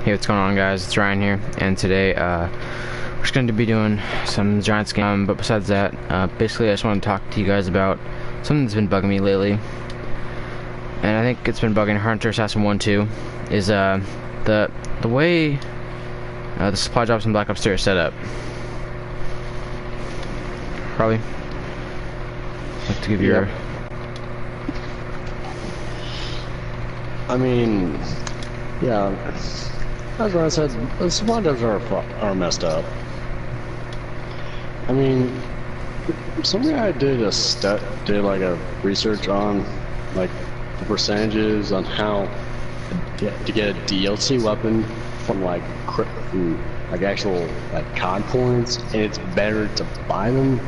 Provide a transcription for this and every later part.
Hey, what's going on, guys? It's Ryan here, and today we're just going to be doing some Giants game. But besides that, basically, I just want to talk to you guys about something that's been bugging me lately, and I think it's been bugging HunterAssassin1 too. Is the way the supply drops in Black Ops 3 are set up. Probably like to give your. I mean, yeah. As Ryan said, the supply drops are messed up. I mean, some guy did a research on like the percentages on how to get a DLC weapon from like actual COD points, and it's better to buy them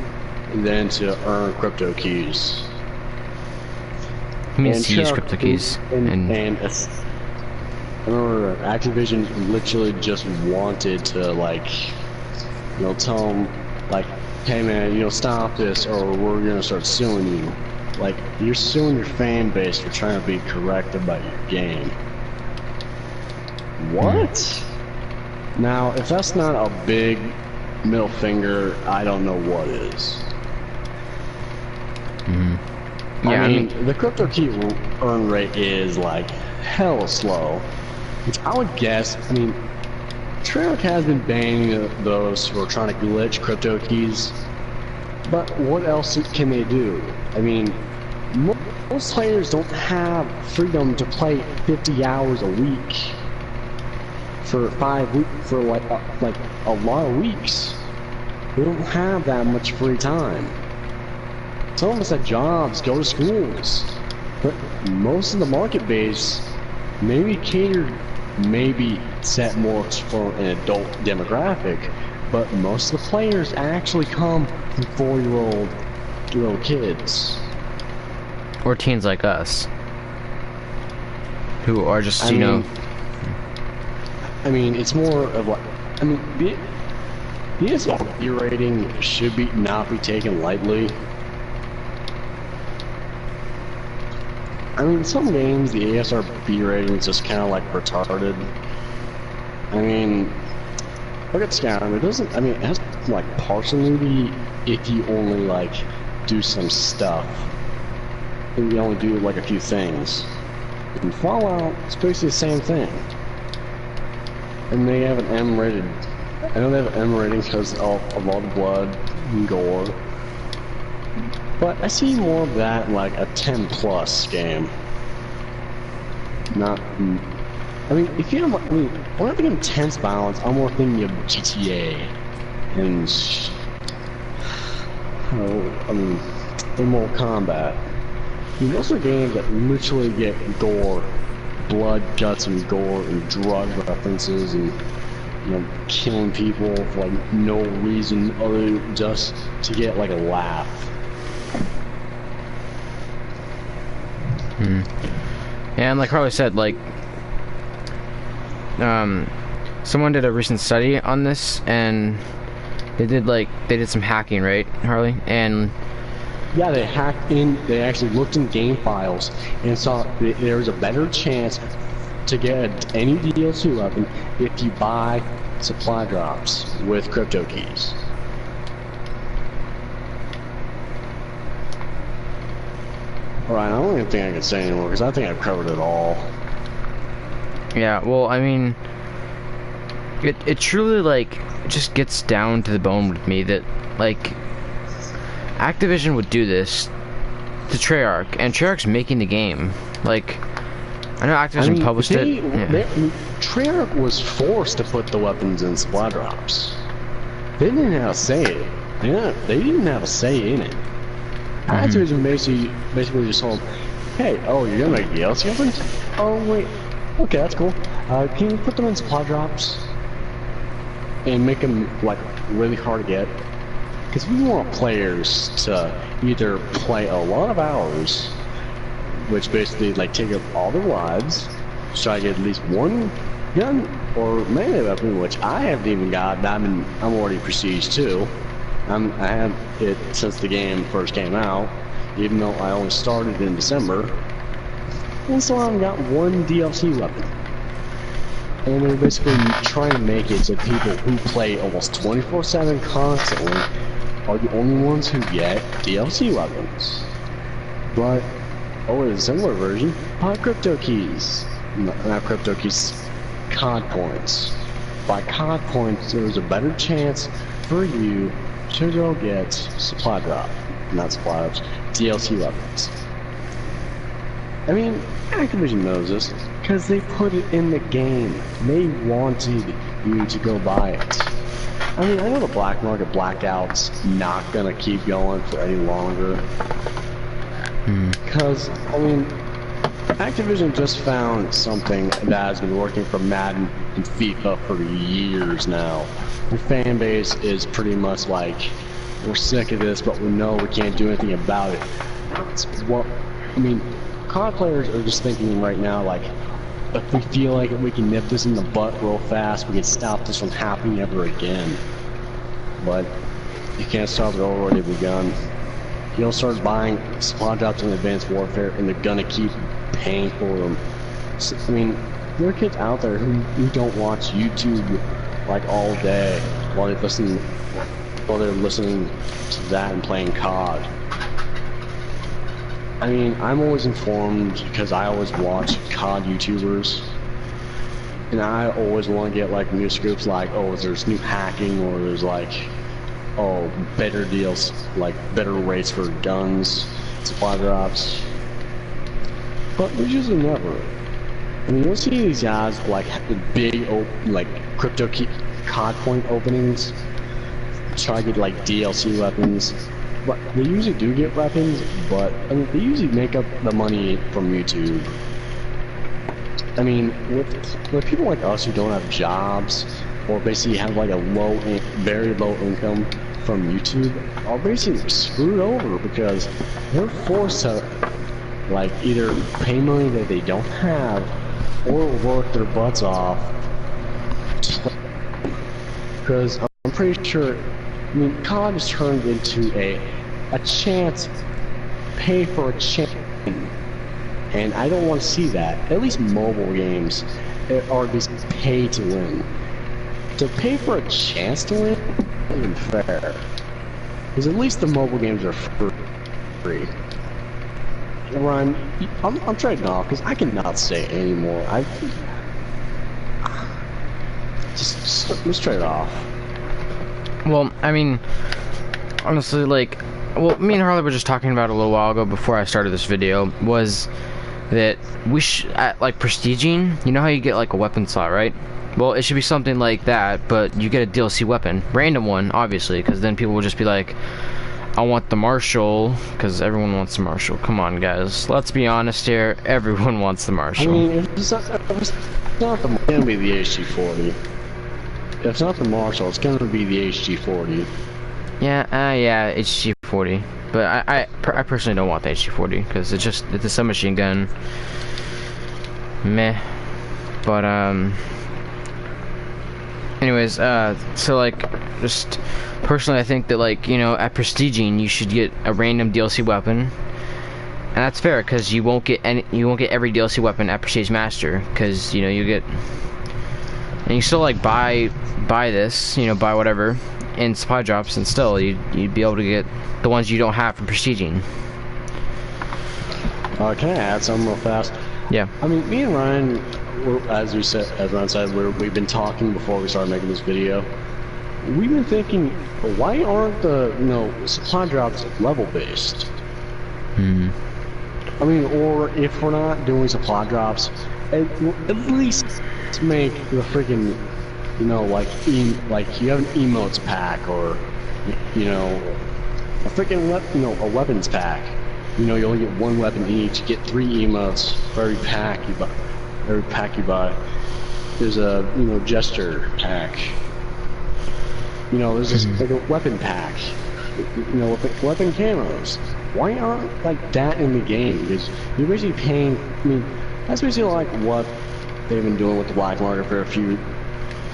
than to earn crypto keys. He means to use crypto keys. I remember Activision literally just wanted to tell them hey man, stop this or we're gonna start suing you. Like, you're suing your fan base for trying to be correct about your game. What? Now, if that's not a big middle finger, I don't know what is. Yeah, I mean, the crypto key earn rate is hella slow. Which I would guess, I mean, Treyarch has been banning those who are trying to glitch crypto keys, but what else can they do? I mean, most players don't have freedom to play 50 hours a week for 5 weeks, for a lot of weeks. They don't have that much free time. Some of us have jobs, go to schools, but most of the market base maybe set more for an adult demographic, but most of the players actually come from 4-year-old little kids. Or teens like us, who are just, I mean, it's more of the ASRB rating should not be taken lightly. I mean, some games, the ASRB rating is just kind of retarded. I mean, look at Skyrim. It doesn't, I mean, it has partial nudity if you only do some stuff. And you only do a few things. In Fallout, it's basically the same thing. And they have an M rated. I know they have an M rating because of all the blood and gore. But I see more of that in a 10+ game. Not, I mean, if you have, when I think of intense violence, I'm more thinking of GTA and, in Mortal Kombat. I mean, those are games that literally get gore, blood, guts, and gore, and drug references, and killing people for no reason other than just to get a laugh. Yeah, and like Harley said, someone did a recent study on this, and they did some hacking, right, Harley? And yeah, they hacked in. They actually looked in game files and saw that there was a better chance to get any DLC weapon if you buy supply drops with crypto keys. Alright, I don't even think I can say anymore because I think I've covered it all. Yeah, well, I mean, it truly just gets down to the bone with me that Activision would do this to Treyarch, and Treyarch's making the game. I know Activision published it. Treyarch was forced to put the weapons in supply drops. They didn't have a say in it. They didn't have a say in it. Activision basically just told, hey, oh, you're gonna make DLC weapons? Oh, wait. Okay, that's cool. Can you put them in supply drops? And make them, really hard to get? Because we want players to either play a lot of hours, which basically, take up all their lives, try to get at least one gun or melee weapon, which I haven't even got. I'm already Prestige 2. I had it since the game first came out, even though I only started in December, and still haven't got one DLC weapon. and they're basically trying to make it so people who play almost 24/7 constantly are the only ones who get DLC weapons. But, oh, in a similar version, buy crypto keys. Not crypto keys, COD points. By COD points, there's a better chance for you to go get supply drop. Not supply drops, DLC weapons. I mean, Activision knows this, because they put it in the game. They wanted you to go buy it. I mean, I know the black market blackout's not gonna keep going for any longer. Because, I mean, Activision just found something that has been working for Madden and FIFA for years now. The fan base is pretty much like, we're sick of this, but we know we can't do anything about it. That's what, I mean, COD players are just thinking right now, like, if we feel like we can nip this in the butt real fast, we can stop this from happening ever again. But you can't stop it already begun. You'll start buying supply drops in Advanced Warfare, and they're gonna keep paying for them. So, I mean, there are kids out there who don't watch YouTube like all day while they're listening to that and playing COD. I mean, I'm always informed because I always watch COD YouTubers, and I always want to get like news scoops like, oh, there's new hacking, or there's like, oh, better deals, like better rates for guns, supply drops. But there's usually never. I mean, you'll see these guys like the big, like crypto COD point openings, try to get like DLC weapons. But they usually do get weapons, but I mean, they usually make up the money from YouTube. I mean, with people like us who don't have jobs, or basically have like a very low income from YouTube, are basically screwed over because they're forced to like either pay money that they don't have, or work their butts off. Because I'm pretty sure, I mean, COD has turned into a chance, pay for a chance, and I don't want to see that. At least mobile games are these pay to win. To pay for a chance to win isn't fair, because at least the mobile games are free. Ryan, I'm trading off because I cannot say anymore. Just trade off. Well, I mean, honestly, like, well, me and Harley were just talking about a little while ago before I started this video, was that we at like prestiging, you know how you get like a weapon slot, right? Well, it should be something like that, but you get a DLC weapon, random one, obviously, because then people will just be like, I want the Marshall, because everyone wants the Marshall. Come on, guys, let's be honest here, everyone wants the Marshall. I mean, if it's not it's gonna be the HG40. If it's not the Marshall, it's gonna be the HG40. Yeah, HG40. But I personally don't want the HG40 because it's a submachine gun. Meh. But anyways, so like, just personally, I think that, like, you know, at prestiging, you should get a random DLC weapon, and that's fair because you won't get every DLC weapon at Prestige Master, because, you know, you get, and you still like buy this, you know, buy whatever in supply drops, and still you'd be able to get the ones you don't have from prestiging. Can I add something real fast? Yeah. I mean, me and Ryan, as Ryan said, we've been talking before we started making this video. We've been thinking, why aren't the, you know, supply drops level based? I mean, or if we're not doing supply drops, at least make the freaking, you know, like you have an emotes pack, or, you know, a freaking a weapons pack. You know, you only get one weapon each. You get 3 emotes for every pack you buy. There's a, you know, gesture pack. You know, there's just like a weapon pack. You know, with weapon camos. Why aren't like that in the game? Because you're basically paying. I mean, that's basically like what they've been doing with the black market for a few,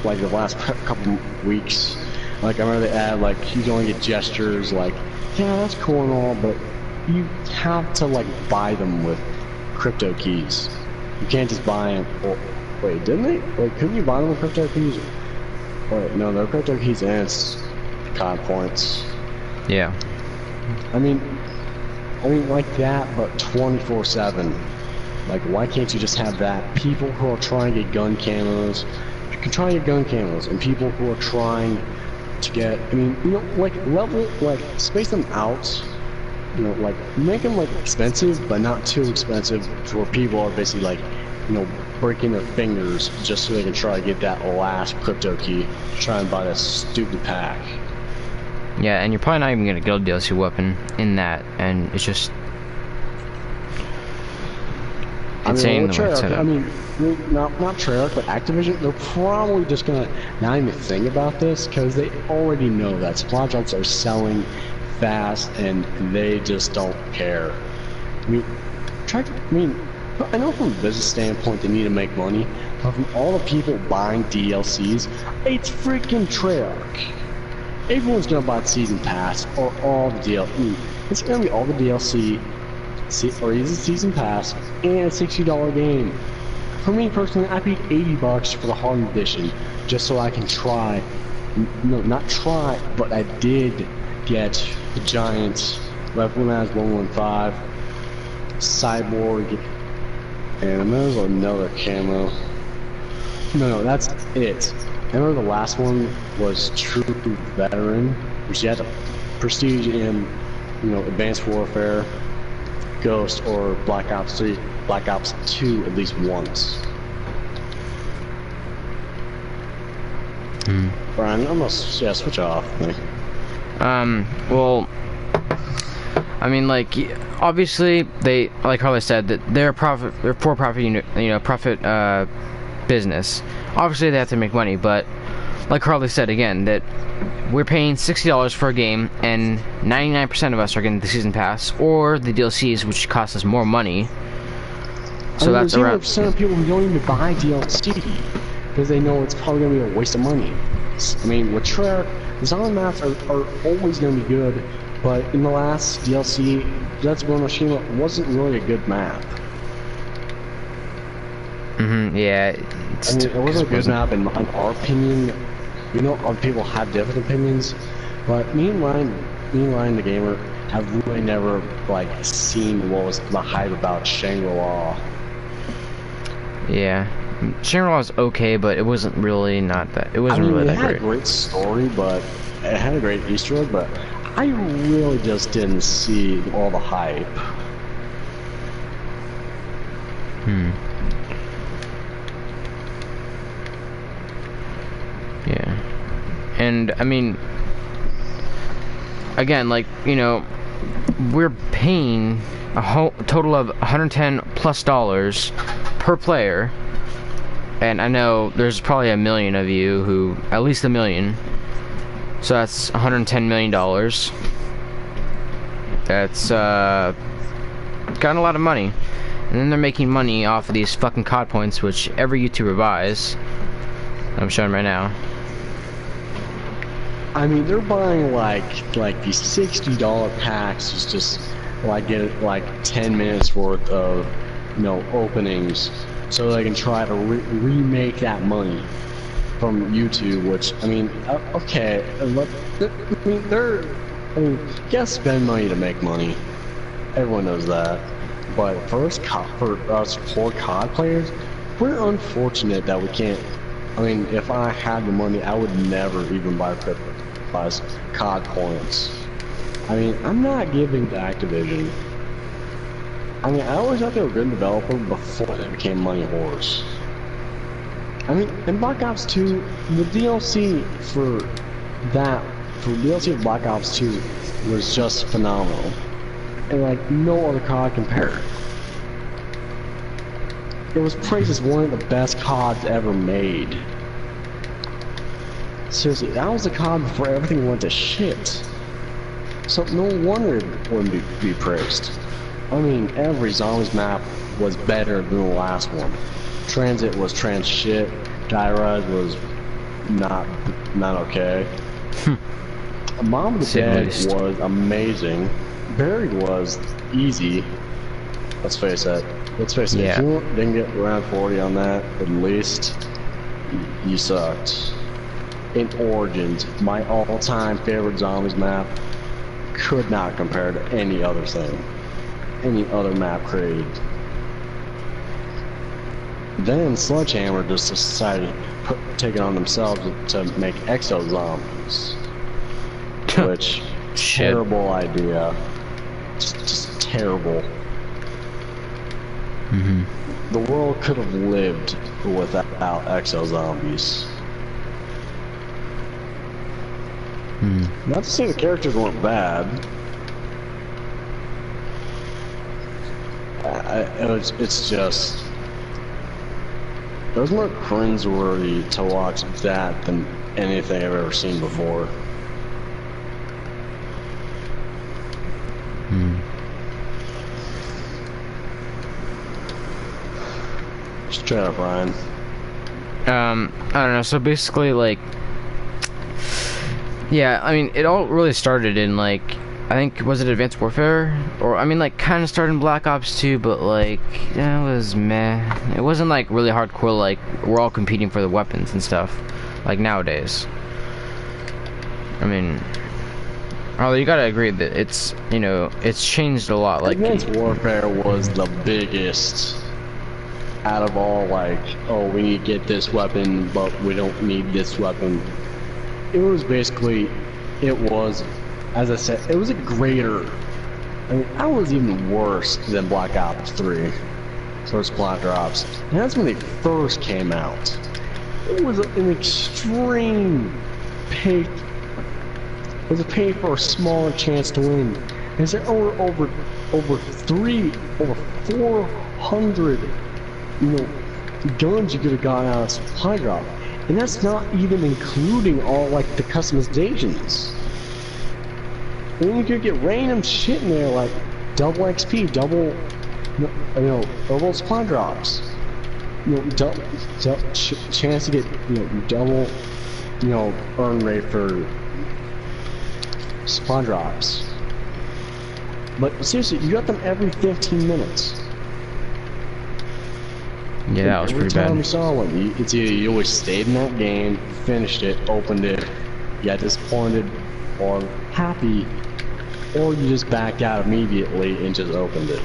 like the last couple weeks. Like I remember they add like you can only get gestures. Like, yeah, that's cool and all, but you have to like buy them with crypto keys. You can't just buy them Wait, didn't they? Wait, couldn't you buy them with crypto keys? Wait, no, they're crypto keys and COD points. Yeah. I mean, like that, but 24/7. Like, why can't you just have that? People who are trying to get gun camos, you can try to get gun camos, and people who are trying to get, I mean, you know, like, space them out, you know, like, make them, like, expensive, but not too expensive to where people are basically, like, you know, breaking their fingers just so they can try to get that last crypto key to try and buy that stupid pack. Yeah, and you're probably not even gonna get a DLC weapon in that, and it's just insane the way it's set up. I mean, not Treyarch, but Activision, they're probably just gonna not even think about this because they already know that supply drops are selling fast and they just don't care. I mean, I know from a business standpoint they need to make money, but from all the people buying DLCs, it's freaking Treyarch. Everyone's gonna buy the season pass or all the DLC. It's gonna be all the DLC, or either season pass and a $60 game. For me personally, I paid $80 for the Hard Edition just so I can try. No, not try, but I did get the Giant, Weaponized 115, Cyborg, and there's another camo. No, that's it. I remember the last one was True Veteran, which you had to prestige in, you know, Advanced Warfare, Ghost, or Black Ops 3, Black Ops 2 at least once. Brian, I'm gonna switch off. Well, I mean, like, obviously they, like Harley said, that they're for-profit, profit business. Obviously they have to make money, but like Harley said again, that we're paying $60 for a game, and 99% of us are getting the season pass or the DLCs, which cost us more money. So that's around 0% of people who don't even buy DLC because they know it's probably gonna be a waste of money. I mean, with Treyarch, the zombie maps are always gonna be good, but in the last DLC, Dead Spawn Machine wasn't really a good map. Yeah. I mean, it wasn't a good map in our opinion. You know, other people have different opinions, but me and Ryan the gamer have really never like seen what was the hype about Shangri-La. Yeah, Shangri-La was okay, but it wasn't really really that great. It had a great story, but it had a great Easter egg, but I really just didn't see all the hype. Yeah. And I mean, again, like, you know, we're paying a whole total of $110+ per player, and I know there's probably 1 million of you who, at least 1 million, so that's $110 million. That's gotten a lot of money, and then they're making money off of these fucking COD points, which every YouTuber buys. I'm showing right now. I mean, they're buying like these $60 packs, just like get like 10 minutes worth of, you know, openings, so they can try to remake that money from YouTube. Which, I mean, okay, I mean, you gotta spend money to make money. Everyone knows that. But for us poor COD players, we're unfortunate that we can't. I mean, if I had the money, I would never even buy COD points. I mean, I'm not giving to Activision. I mean, I always thought they were a good developer before they became money whores. I mean, in Black Ops 2, the DLC for DLC of Black Ops 2 was just phenomenal. And like, no other COD compared. It was praised as one of the best CODs ever made. Seriously, that was the COD before everything went to shit. So no wonder it wouldn't be praised. I mean, every zombies map was better than the last one. Transit was trans shit. Diarrhea was not okay. Mom of the Dead was amazing. Buried was easy. Let's face it. let's face it, if Yeah. you didn't get around 40 on that, at least you sucked. In Origins, my all-time favorite zombies map could not compare to any other thing, any other map created. Then Sledgehammer just decided to take it on themselves to make exo zombies, which terrible idea, just terrible. The world could have lived without exo zombies. Not to say the characters weren't bad. It's just, it was more cringeworthy to watch that than anything I've ever seen before. Straight up, Ryan. I don't know. So basically, like, yeah, I mean, it all really started in, like, I think, was it Advanced Warfare? Or, I mean, like, kind of started in Black Ops 2, but, like, yeah, it was meh. It wasn't, like, really hardcore, like, we're all competing for the weapons and stuff, like, nowadays. I mean, although you gotta agree that it's, you know, it's changed a lot, like... Advanced Warfare was the biggest out of all, like, oh, we need to get this weapon, but we don't need this weapon. It was basically, it was, as I said, it was a greater, I mean, that was even worse than Black Ops 3, first Black Ops. And that's when they first came out. It was an extreme pay, it was a pay for a smaller chance to win. And there were over 400, you know, guns you could have got out of supply drop. And that's not even including all, like, the customizations. And then you could get random shit in there, like double XP, double, you know, double spawn drops. You know, chance to get, you know, double, you know, earn rate for spawn drops. But seriously, you got them every 15 minutes. Yeah, that was pretty bad. Every time you saw one, it's either you always stayed in that game, finished it, opened it, you got disappointed or happy, or you just backed out immediately and just opened it.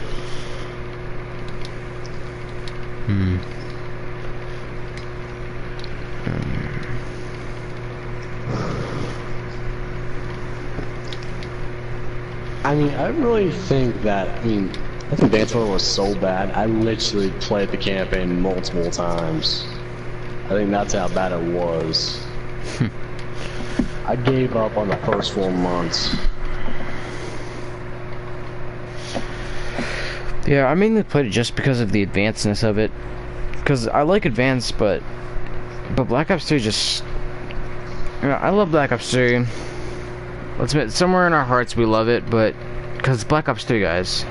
I mean, I really think that, I mean, I think Advanced Warfare was so bad, I literally played the campaign multiple times. I think that's how bad it was. I gave up on the first 4 months. Yeah, I mainly played it just because of the advancedness of it. Because I like Advanced, but Black Ops 2 just... You know, I love Black Ops 3. Let's admit, somewhere in our hearts we love it, but... Because it's Black Ops 2, guys.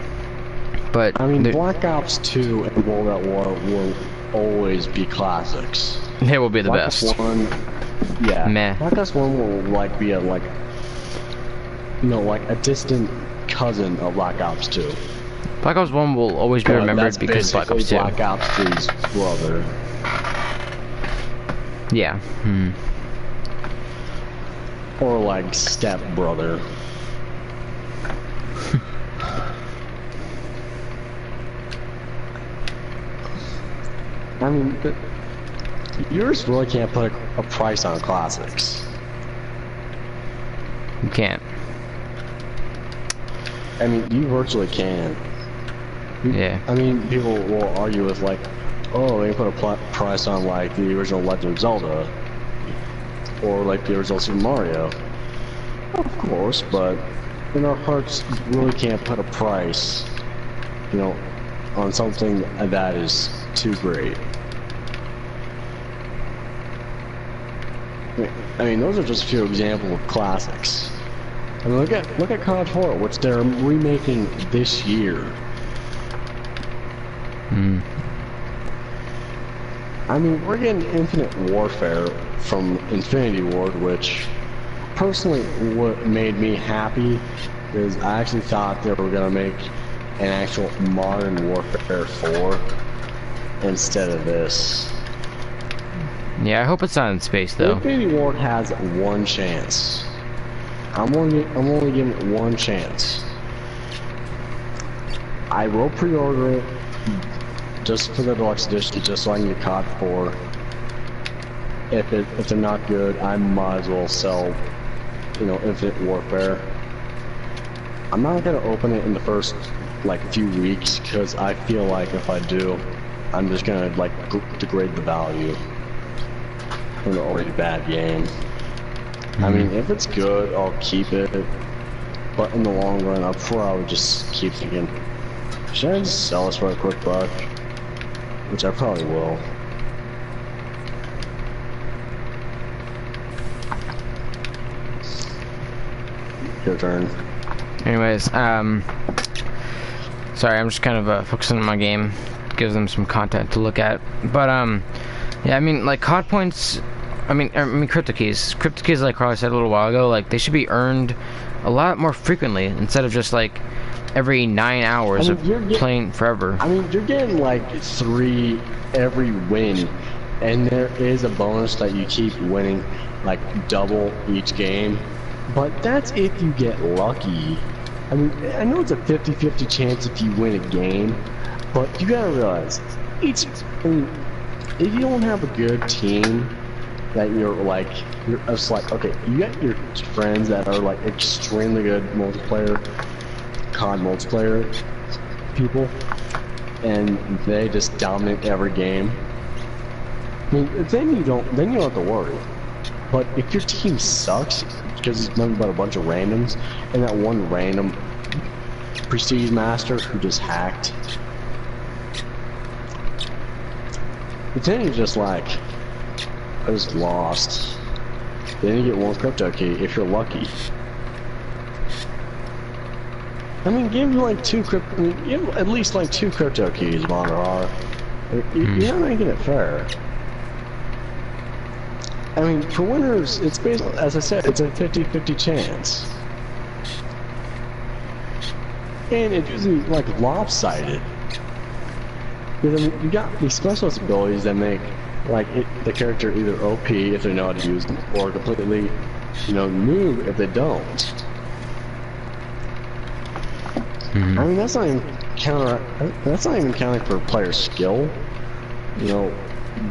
But... I mean, Black Ops 2 and World at War will always be classics. They will be the Black best. Ops 1, yeah. Meh. Black Ops 1 will, like, be a, like... You know, like, a distant cousin of Black Ops 2. Black Ops 1 will always be remembered because Black Ops 2. Black Ops 3's brother. Yeah. Or like step brother. I mean, yours really can't put a price on classics. You can't. I mean, you virtually can. Yeah. I mean, people will argue with like, oh, they put a price on like the original Legend of Zelda, or like the original Super Mario. Of course, but in our hearts, you really can't put a price, you know, on something that is too great. I mean, those are just a few examples of classics. I mean, look at Contour, which they're remaking this year. I mean, we're getting Infinite Warfare from Infinity Ward, which personally what made me happy is I actually thought they were gonna make an actual Modern Warfare 4 instead of this. Yeah, I hope it's not in space though. Infinity Ward has one chance. I'm only giving it one chance. I will pre-order it just for the deluxe edition, just so I can get COD 4. If they're not good, I might as well sell, you know, Infinite Warfare. I'm not gonna open it in the first like few weeks because I feel like if I do, I'm just gonna like degrade the value from an already bad game. I mean, if it's good, I'll keep it. But in the long run, I'll probably just keep thinking, should I just sell this for a quick buck? Which I probably will. Your turn. Anyways, sorry, I'm just kind of focusing on my game. Gives them some content to look at. But yeah, I mean, like COD points. I mean, crypto keys. Crypto keys, like Carly said a little while ago, like they should be earned a lot more frequently instead of just like every 9 hours of playing forever. I mean, you're getting like 3 every win, and there is a bonus that you keep winning, like double each game. But that's if you get lucky. I mean, I know it's a 50-50 chance if you win a game, but you gotta realize, if you don't have a good team, that you're just like, okay, you got your friends that are like extremely good multiplayer, COD multiplayer people, and they just dominate every game. I mean, then you don't have to worry. But if your team sucks, because it's nothing but a bunch of randoms, and that one random Prestige Master who just hacked, then you're just like, I was lost. Then you get one crypto key if you're lucky. I mean, give him like give him at least like 2 crypto keys, Monroe. You're not making it fair. I mean, for winners, it's basically, as I said, it's a 50-50 chance. And it's usually like lopsided. Because I mean, you got these specialist abilities that make like the character either OP if they know how to use them, or completely, you know, noob if they don't. I mean, that's not even counting for player skill. You know,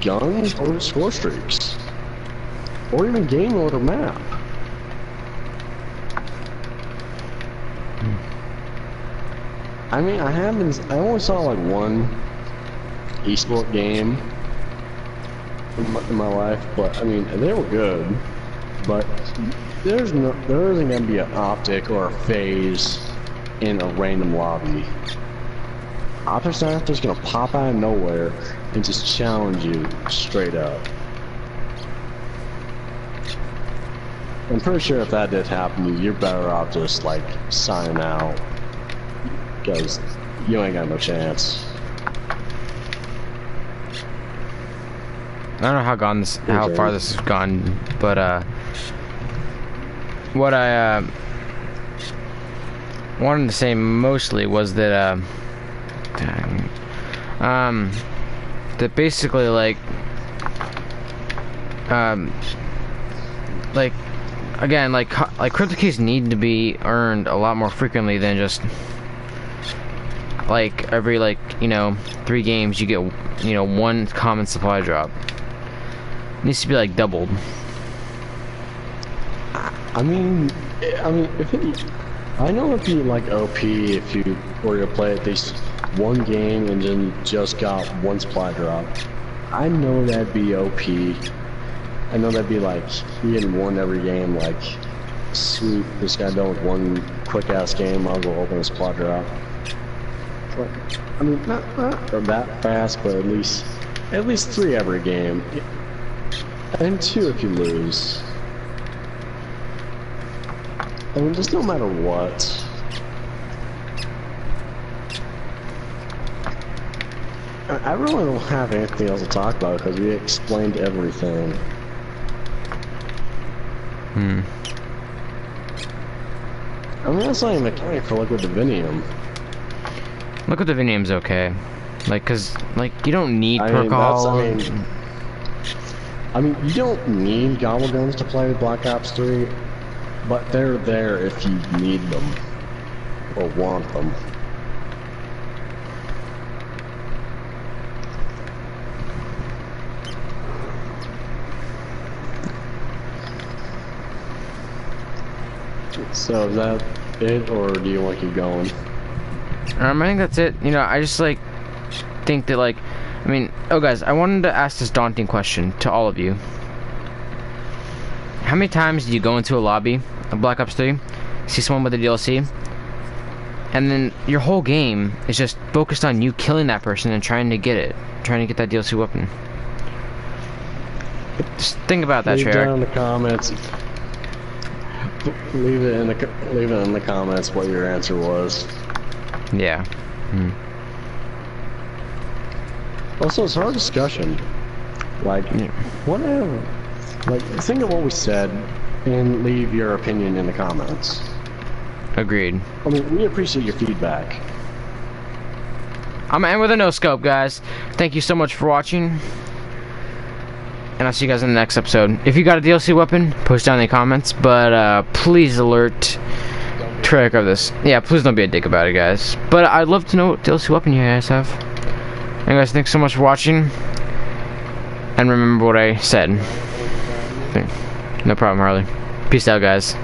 guns or score streaks, or even game mode or map. I mean, I only saw like one esport game in my life, but I mean, they were good. But there isn't gonna be an optic or a phase in a random lobby. Optic's not just gonna pop out of nowhere and just challenge you straight up. I'm pretty sure if that did happen to you, you're better off just like signing out, because you ain't got no chance. I don't know how far this has gone, but what I wanted to say mostly was that that basically like again, like crypto keys need to be earned a lot more frequently than just like every 3 games you get one common supply drop. It needs to be like doubled. I mean, I know it'd be like OP if you were to play at least one game and then just got one supply drop. I know that'd be OP. I know that'd be like you getting one every game. Like, sweet, this guy done with one quick ass game. I'll go open a supply drop. But, I mean, not that fast, but at least 3 every game, and 2 if you lose. I mean, just no matter what. I really don't have anything else to talk about because we explained everything. I mean, that's not even accounting for like with Divinium. Look at the video name's okay. Like, cause like you don't need I mean, percol. I mean, you don't need gobble guns to play Black Ops 3, but they're there if you need them or want them. So is that it, or do you want to keep going? I think that's it. You know, I just like think that like, I mean, oh guys, I wanted to ask this daunting question to all of you. How many times do you go into a lobby of Black Ops 3, see someone with a DLC, and then your whole game is just focused on you killing that person and trying to get it, trying to get that DLC weapon? Just think about that, Leave Treyarch. down in the comments. Leave it in the comments what your answer was. Yeah. Also, it's our discussion. Like, whatever. Like, think of what we said and leave your opinion in the comments. Agreed. I mean, we appreciate your feedback. I'm gonna end with a no scope, guys. Thank you so much for watching, and I'll see you guys in the next episode. If you got a DLC weapon, post down in the comments, but please alert Treyarch of this. Yeah, please don't be a dick about it, guys. But I'd love to know what DLC weapon you guys have. Anyways, thanks so much for watching, and remember what I said. No problem, Harley. Peace out, guys.